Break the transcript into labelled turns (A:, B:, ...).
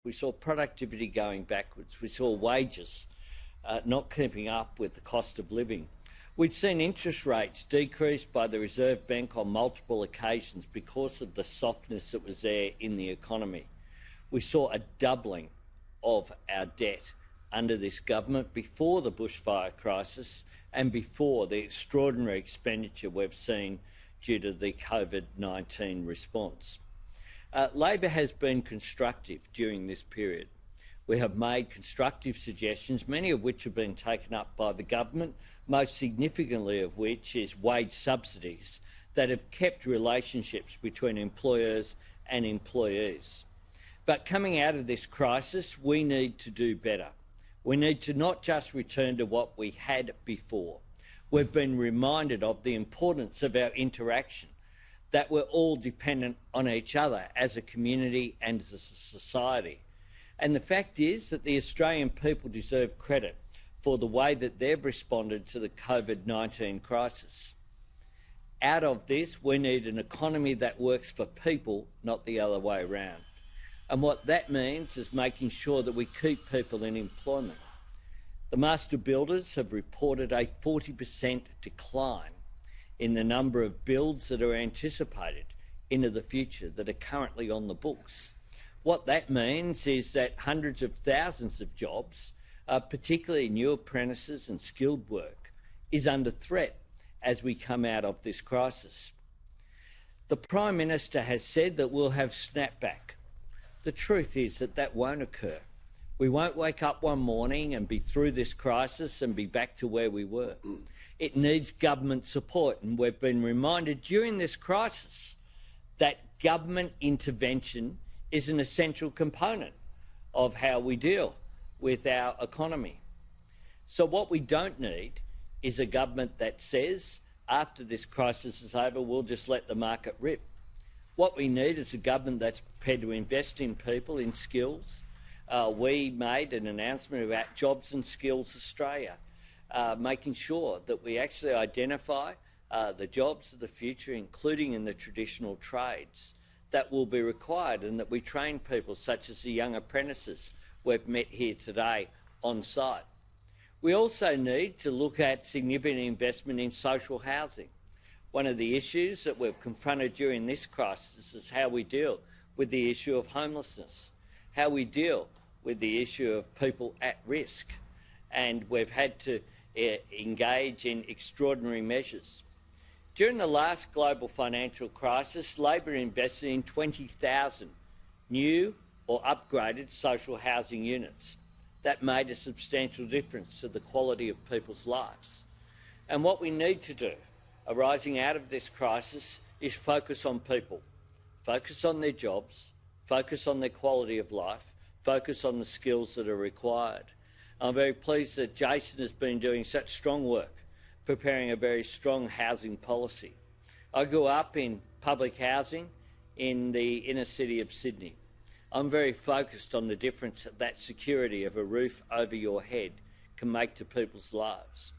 A: We saw productivity going backwards. We saw wages not keeping up with the cost of living. We'd seen interest rates decreased by the Reserve Bank on multiple occasions because of the softness that was there in the economy. We saw a doubling of our debt under this government before the bushfire crisis and before the extraordinary expenditure we've seen due to the COVID-19 response. Labor has been constructive during this period. We have made constructive suggestions, many of which have been taken up by the government, most significantly of which is wage subsidies that have kept relationships between employers and employees. But coming out of this crisis, we need to do better. We need to not just return to what we had before. We've been reminded of the importance of our interaction, that we're all dependent on each other as a community and as a society. And the fact is that the Australian people deserve credit for the way that they've responded to the COVID-19 crisis. Out of this, we need an economy that works for people, not the other way around. And what that means is making sure that we keep people in employment. The master builders have reported a 40% decline in the number of builds that are anticipated into the future that are currently on the books. What that means is that hundreds of thousands of jobs, particularly new apprentices and skilled work, is under threat as we come out of this crisis. The Prime Minister has said that we'll have snapback. The truth is that that won't occur. We won't wake up one morning and be through this crisis and be back to where we were. It needs government support, and we've been reminded during this crisis that government intervention is an essential component of how we deal with our economy. So what we don't need is a government that says, after this crisis is over, we'll just let the market rip. What we need is a government that's prepared to invest in people, in skills. We made an announcement about Jobs and Skills Australia, making sure that we actually identify the jobs of the future, including in the traditional trades, that will be required, and that we train people such as the young apprentices we've met here today on site. We also need to look at significant investment in social housing. One of the issues that we've confronted during this crisis is how we deal with the issue of homelessness, how we deal with the issue of people at risk, and we've had to engage in extraordinary measures. During the last global financial crisis, Labor invested in 20,000 new or upgraded social housing units. That made a substantial difference to the quality of people's lives. And what we need to do, arising out of this crisis, is focus on people, focus on their jobs, focus on their quality of life, focus on the skills that are required. I'm very pleased that Jason has been doing such strong work preparing a very strong housing policy. I grew up in public housing in the inner city of Sydney. I'm very focused on the difference that security of a roof over your head can make to people's lives.